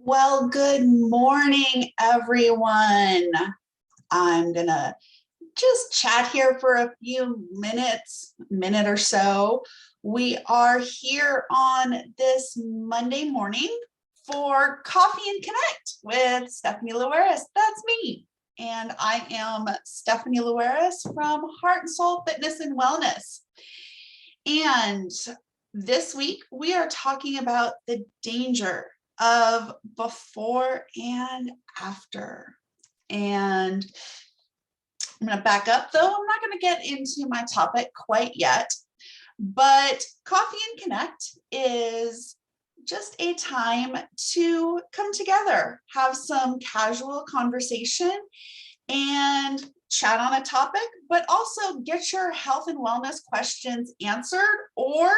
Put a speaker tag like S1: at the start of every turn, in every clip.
S1: Well, good morning, everyone. I'm gonna just chat here for a few minutes, minute or so. We are here on this Monday morning for Coffee and Connect with Stephanie Lueras. That's me. And I am Stephanie Lueras from Heart and Soul Fitness and Wellness. And this week we are talking about the danger of before and after. And I'm going to back up, though. I'm not going to get into my topic quite yet, but Coffee and Connect is just a time to come together, have some casual conversation and chat on a topic, but also get your health and wellness questions answered or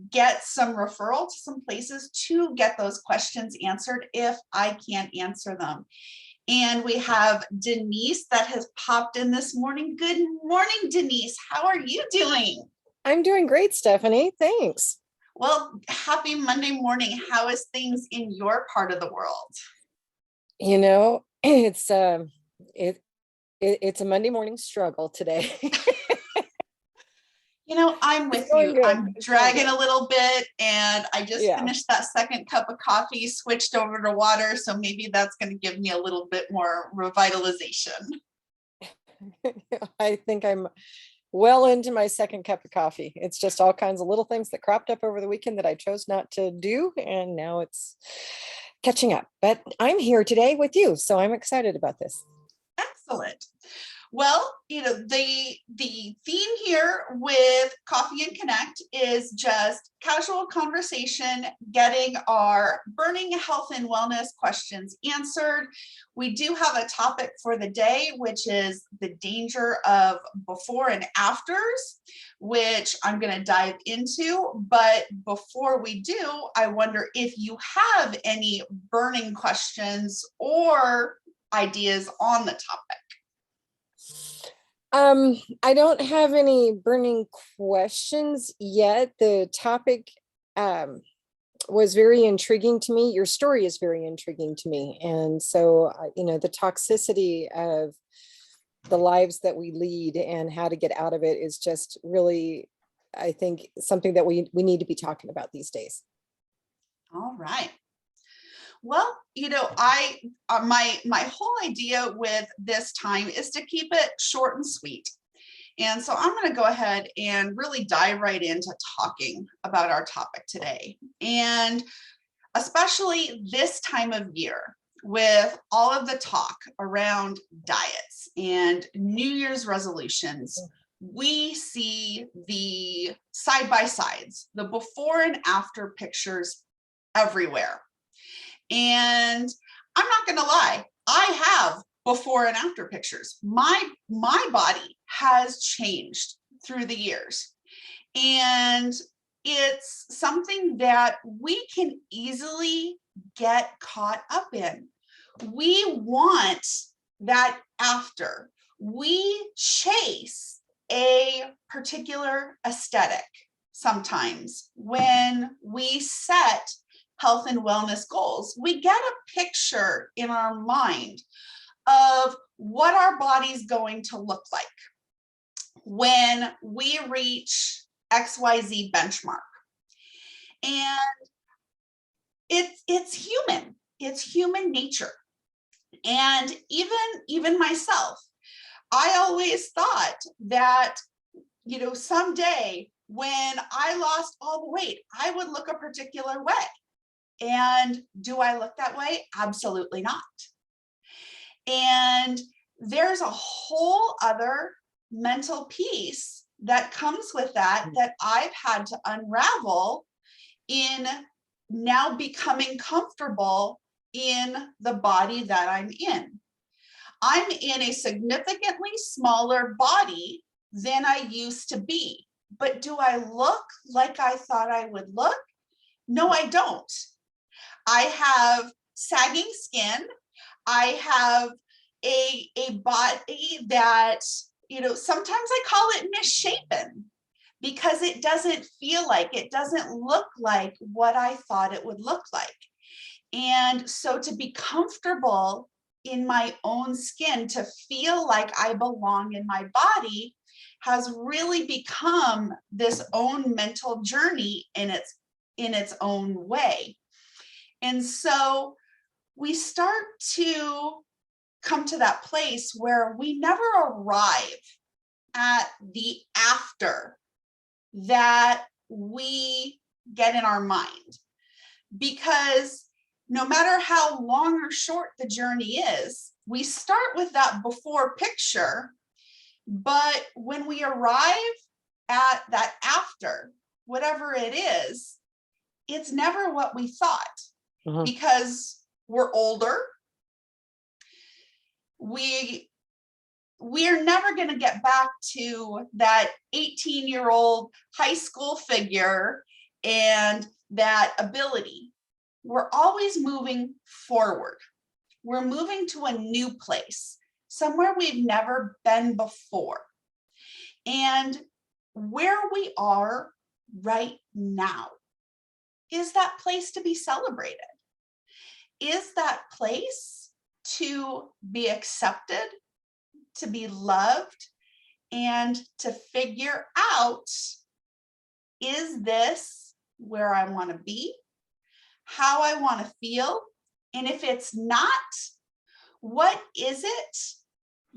S1: get some referral to some places to get those questions answered if I can't answer them. And we have Denise that has popped in this morning. Good morning, Denise. How are you doing?
S2: I'm doing great, Stephanie. Thanks.
S1: Well, happy Monday morning. How is things in your part of the world?
S2: You know, it's a Monday morning struggle today.
S1: I'm with you. I'm dragging a little bit, and I just finished that second cup of coffee, switched over to water. So maybe that's going to give me a little bit more revitalization.
S2: I think I'm well into my second cup of coffee. It's just all kinds of little things that cropped up over the weekend that I chose not to do. And now it's catching up. But I'm here today with you, so I'm excited about this.
S1: Excellent. Well, the theme here with Coffee and Connect is just casual conversation, getting our burning health and wellness questions answered. We do have a topic for the day, which is the danger of before and afters, which I'm going to dive into. But before we do, I wonder if you have any burning questions or ideas on the topic.
S2: I don't have any burning questions yet. The topic was very intriguing to me. Your story is very intriguing to me. And so, the toxicity of the lives that we lead and how to get out of it is just really, I think, something that we need to be talking about these days.
S1: All right. Well, my whole idea with this time is to keep it short and sweet. And so I'm going to go ahead and really dive right into talking about our topic today. And especially this time of year with all of the talk around diets and New Year's resolutions, we see the side-by-sides, the before and after pictures everywhere. And I'm not going to lie, I have before and after pictures. My body has changed through the years. And it's something that we can easily get caught up in. We want that after. We chase a particular aesthetic sometimes when we set health and wellness goals. We get a picture in our mind of what our body's going to look like when we reach XYZ benchmark. And it's human. It's human nature. And even myself, I always thought that, someday when I lost all the weight, I would look a particular way. And do I look that way? Absolutely not. And there's a whole other mental piece that comes with that I've had to unravel in now becoming comfortable in the body that I'm in. I'm in a significantly smaller body than I used to be. But do I look like I thought I would look? No, I don't. I have sagging skin. I have a body that, sometimes I call it misshapen because it doesn't feel like, it doesn't look like what I thought it would look like. And so to be comfortable in my own skin, to feel like I belong in my body, has really become this own mental journey in its own way. And so we start to come to that place where we never arrive at the after that we get in our mind, because no matter how long or short the journey is, we start with that before picture. But when we arrive at that after, whatever it is, it's never what we thought, because we're older. We're never going to get back to that 18-year-old high school figure and that ability. We're always moving forward. We're moving to a new place, somewhere we've never been before. And where we are right now is that place to be celebrated. Is that place to be accepted, to be loved, and to figure out, is this where I want to be, how I want to feel? And if it's not, what is it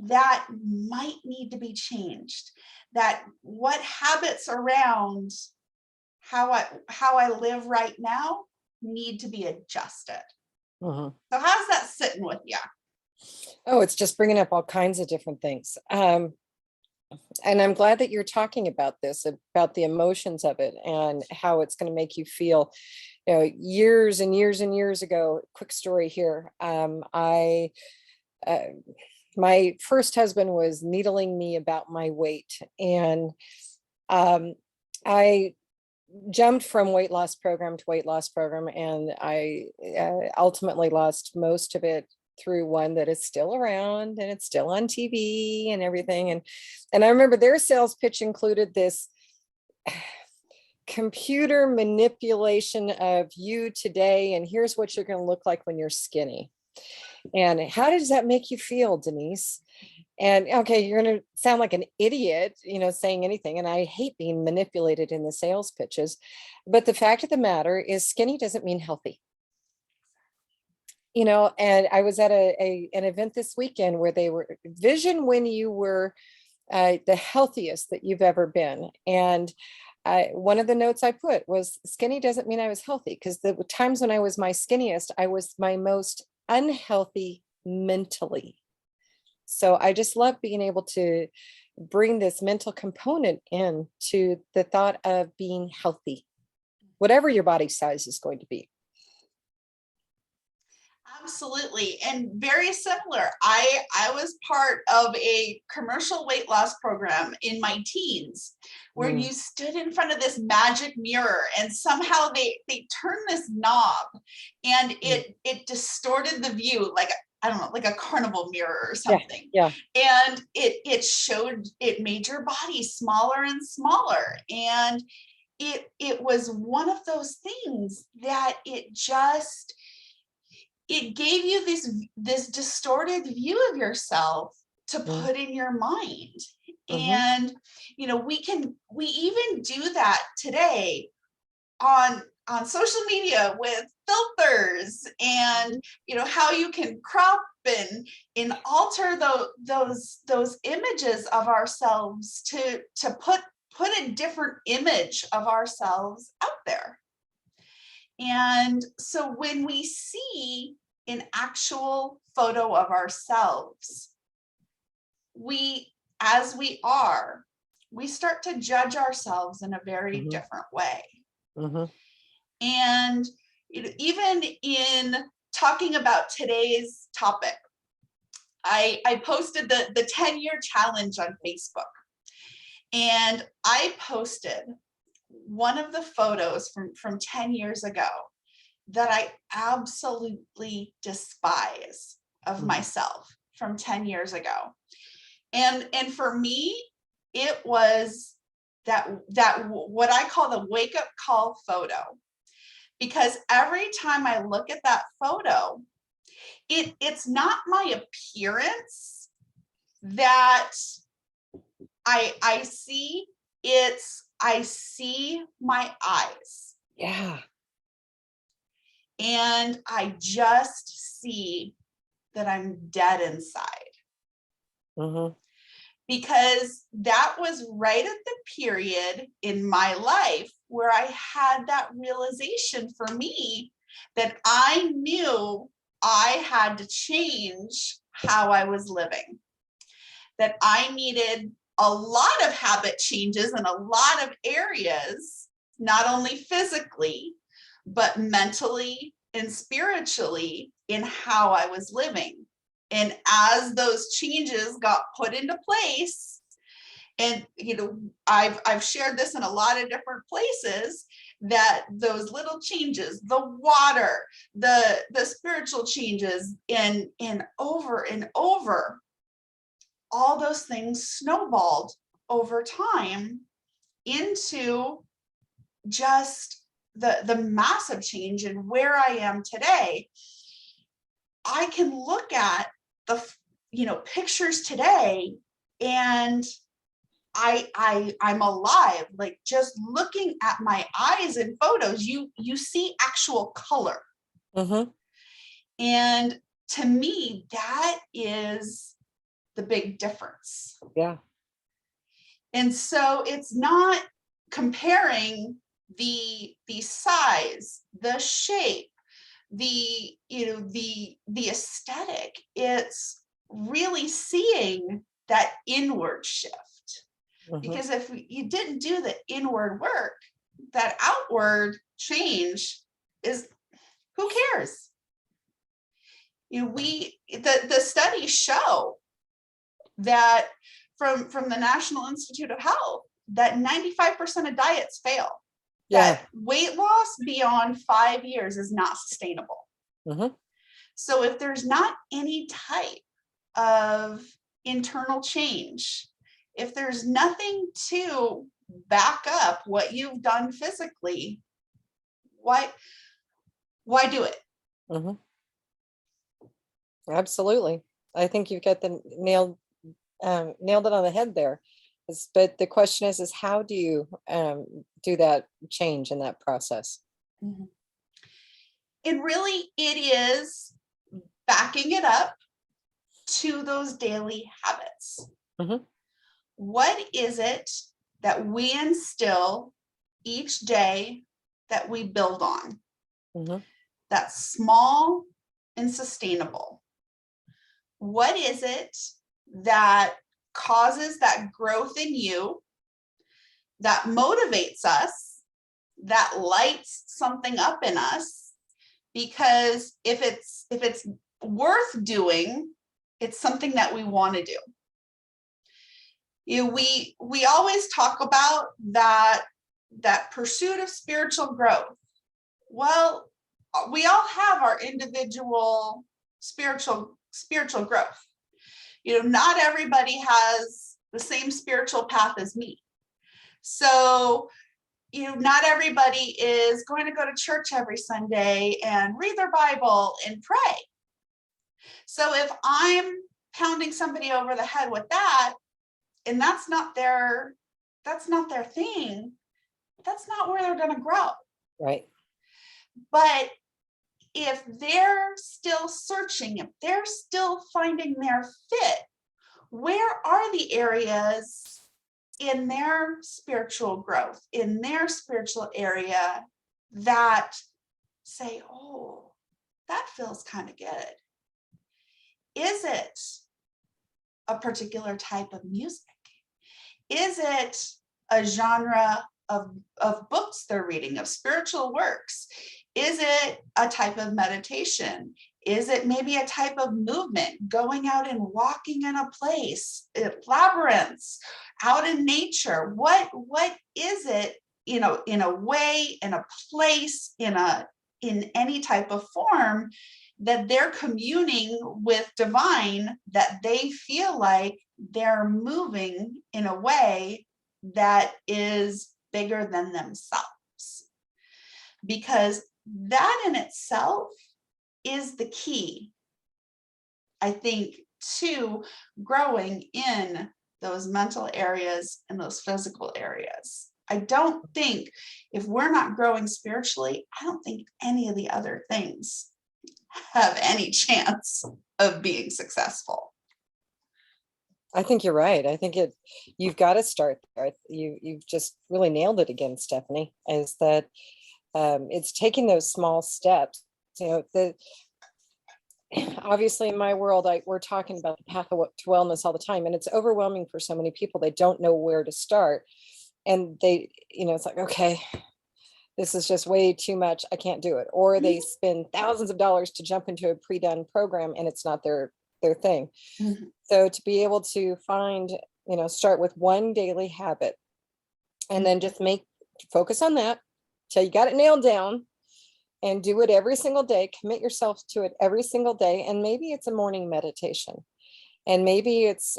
S1: that might need to be changed? That what habits around how I live right now need to be adjusted. So how's that sitting with you?
S2: Oh, it's just bringing up all kinds of different things. And I'm glad that you're talking about this, about the emotions of it and how it's going to make you feel. You know, years and years and years ago, quick story here. My first husband was needling me about my weight, and I jumped from weight loss program to weight loss program, and I ultimately lost most of it through one that is still around, and it's still on TV and everything. And I remember their sales pitch included this computer manipulation of you today, and here's what you're going to look like when you're skinny. And how does that make you feel, Denise? And okay, you're going to sound like an idiot, you know, saying anything. And I hate being manipulated in the sales pitches. But the fact of the matter is, skinny doesn't mean healthy. You know, and I was at an event this weekend where they were vision when you were the healthiest that you've ever been. And one of the notes I put was, skinny doesn't mean I was healthy, because the times when I was my skinniest, I was my most unhealthy mentally. So I just love being able to bring this mental component in to the thought of being healthy, whatever your body size is going to be.
S1: Absolutely. And very similar. I was part of a commercial weight loss program in my teens, where you stood in front of this magic mirror, and somehow they turned this knob, and it distorted the view, like, I don't know, like a carnival mirror or something.
S2: Yeah.
S1: And it made your body smaller and smaller. And it was one of those things that it gave you this distorted view of yourself to put in your mind. And, you know, we even do that today on social media with filters, and, you know, how you can crop and alter those images of ourselves to put a different image of ourselves out there. And so when we see an actual photo of ourselves, as we are, we start to judge ourselves in a very different way. And even in talking about today's topic, I posted the 10-year challenge on Facebook, and I posted one of the photos from 10 years ago that I absolutely despise of myself from 10 years ago. And for me, it was that what I call the wake up call photo, because every time I look at that photo, it's not my appearance that I see, I see my eyes.
S2: Yeah.
S1: And I just see that I'm dead inside.
S2: Mm-hmm.
S1: Because that was right at the period in my life where I had that realization for me that I knew I had to change how I was living, that I needed a lot of habit changes in a lot of areas, not only physically, but mentally and spiritually in how I was living. And as those changes got put into place, and I've shared this in a lot of different places, that those little changes, the water, the spiritual changes, and over, all those things snowballed over time into just the massive change in where I am today. I can look at the pictures today, and I'm alive. Like, just looking at my eyes in photos, you see actual color.
S2: Mm-hmm.
S1: And to me, that is the big difference.
S2: Yeah.
S1: And so it's not comparing the size, the shape, the aesthetic. It's really seeing that inward shift.
S2: Mm-hmm.
S1: Because if you didn't do the inward work, that outward change is, who cares? The studies show that from the National Institute of Health that 95% of diets fail.
S2: Yeah.
S1: That weight loss beyond 5 years is not sustainable.
S2: Mm-hmm.
S1: So if there's not any type of internal change, if there's nothing to back up what you've done physically, why do it?
S2: Mm-hmm. Absolutely. I think you've got the nailed it on the head there. But the question is how do you do that change in that process?
S1: Mm-hmm. And really, it is backing it up to those daily habits.
S2: Mm-hmm.
S1: What is it that we instill each day that we build on?
S2: Mm-hmm.
S1: That's small and sustainable. What is it that causes that growth in you, that motivates us, that lights something up in us? Because if it's worth doing, it's something that we want to do. We always talk about that pursuit of spiritual growth. Well, we all have our individual spiritual growth. Not everybody has the same spiritual path as me. So, not everybody is going to go to church every Sunday and read their Bible and pray. So if I'm pounding somebody over the head with that, and that's not their thing, that's not where they're going to grow.
S2: Right.
S1: But if they're still searching, if they're still finding their fit, where are the areas in their spiritual growth, in their spiritual area, that say, oh, that feels kind of good? Is it a particular type of music? Is it a genre of books they're reading, of spiritual works? Is it a type of meditation? Is it maybe a type of movement, going out and walking in a place, labyrinths, out in nature? What is it, in a way, in a place, in any type of form, that they're communing with divine, that they feel like they're moving in a way that is bigger than themselves? Because that in itself is the key, I think, to growing in those mental areas and those physical areas. I don't think if we're not growing spiritually, I don't think any of the other things have any chance of being successful.
S2: I think you're right. I think you've got to start there. You've just really nailed it again, Stephanie, is that it's taking those small steps. Obviously in my world, we're talking about the path to wellness all the time, and it's overwhelming for so many people. They don't know where to start, and it's like, okay, this is just way too much. I can't do it. Or they spend thousands of dollars to jump into a pre-done program, and it's not their thing.
S1: Mm-hmm.
S2: So to be able to find, start with one daily habit, and then just focus on that till you got it nailed down, and do it every single day. Commit yourself to it every single day. And maybe it's a morning meditation. And maybe it's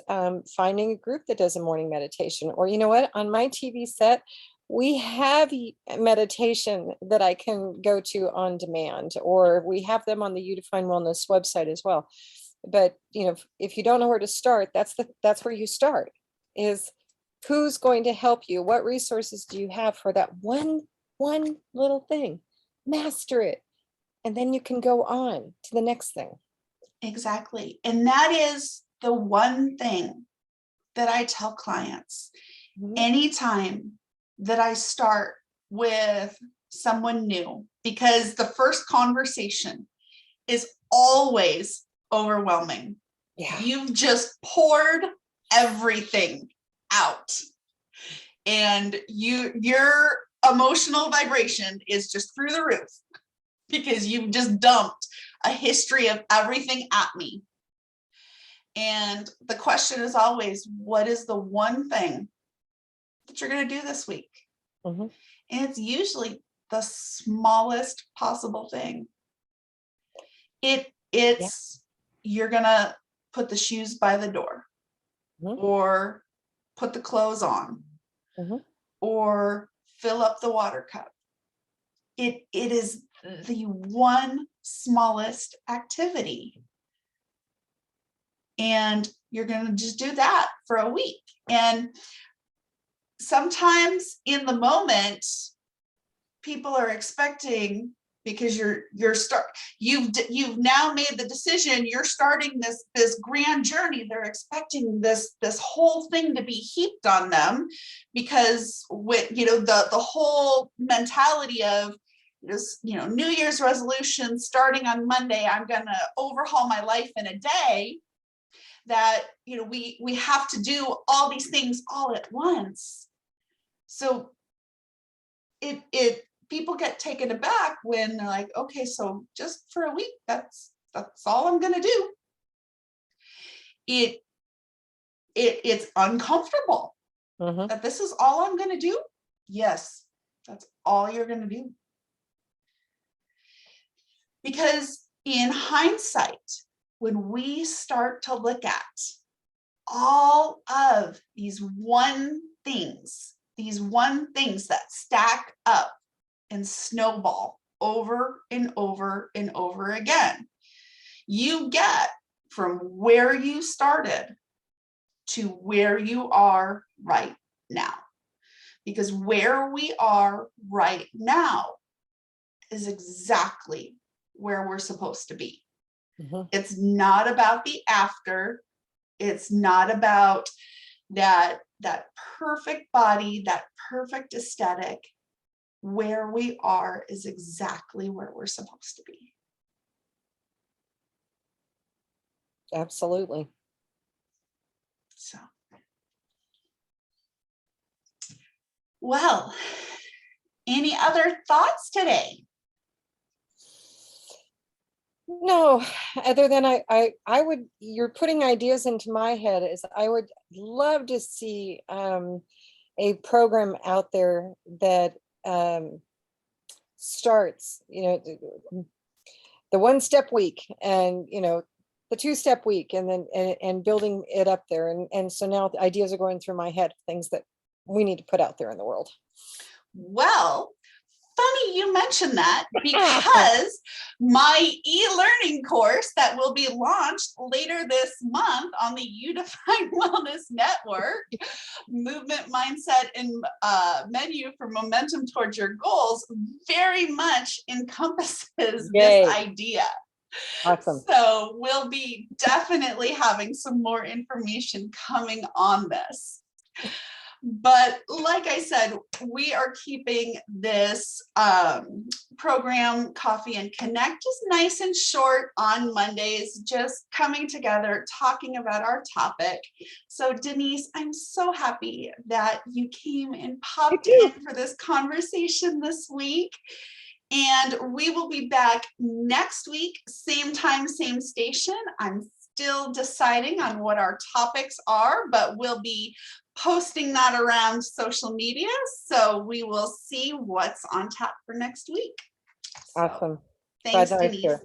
S2: finding a group that does a morning meditation. Or, you know what, on my TV set, we have meditation that I can go to on demand, or we have them on the You Define Wellness website as well. But, if you don't know where to start, that's where you start, is who's going to help you? What resources do you have for that one little thing? Master it. And then you can go on to the next thing.
S1: Exactly. And that is the one thing that I tell clients anytime that I start with someone new, because the first conversation is always overwhelming.
S2: Yeah.
S1: You've just poured everything out, and your emotional vibration is just through the roof because you've just dumped a history of everything at me. And the question is always, what is the one thing that you're going to do this week?
S2: Mm-hmm.
S1: And it's usually the smallest possible thing. It's you're going to put the shoes by the door, or put the clothes on, or fill up the water cup. It is the one smallest activity. And you're going to just do that for a week. And sometimes in the moment, people are expecting, because you've now made the decision, you're starting this grand journey. They're expecting this whole thing to be heaped on them, because with the whole mentality of this, New Year's resolution starting on Monday, I'm gonna overhaul my life in a day, that we have to do all these things all at once. So people get taken aback when they're like, okay, so just for a week, that's all I'm gonna do. It's uncomfortable that this is all I'm gonna do. Yes, that's all you're gonna do. Because in hindsight, when we start to look at all of these one things that stack up and snowball over and over and over again, you get from where you started to where you are right now. Because where we are right now is exactly where we're supposed to be. It's not about the after. It's not about that perfect body, that perfect aesthetic. Where we are is exactly where we're supposed to be.
S2: Absolutely.
S1: So, well, any other thoughts today?
S2: No, other than I would, you're putting ideas into my head, is I would love to see a program out there that starts, the 1-step week, and the 2-step week, and then and building it up there. And so now the ideas are going through my head, things that we need to put out there in the world.
S1: Well, funny you mentioned that, because my e-learning course that will be launched later this month on the Unified Wellness Network, Movement, Mindset, and Menu for Momentum Towards Your Goals, very much encompasses
S2: Yay.
S1: this idea.
S2: Awesome.
S1: So we'll be definitely having some more information coming on this. But like I said, we are keeping this program, Coffee and Connect, just nice and short on Mondays, just coming together, talking about our topic. So Denise, I'm so happy that you came and popped in for this conversation this week. And we will be back next week, same time, same station. I'm still deciding on what our topics are, but we'll be posting that around social media. So we will see what's on tap for next week.
S2: Awesome.
S1: Thanks, Denise.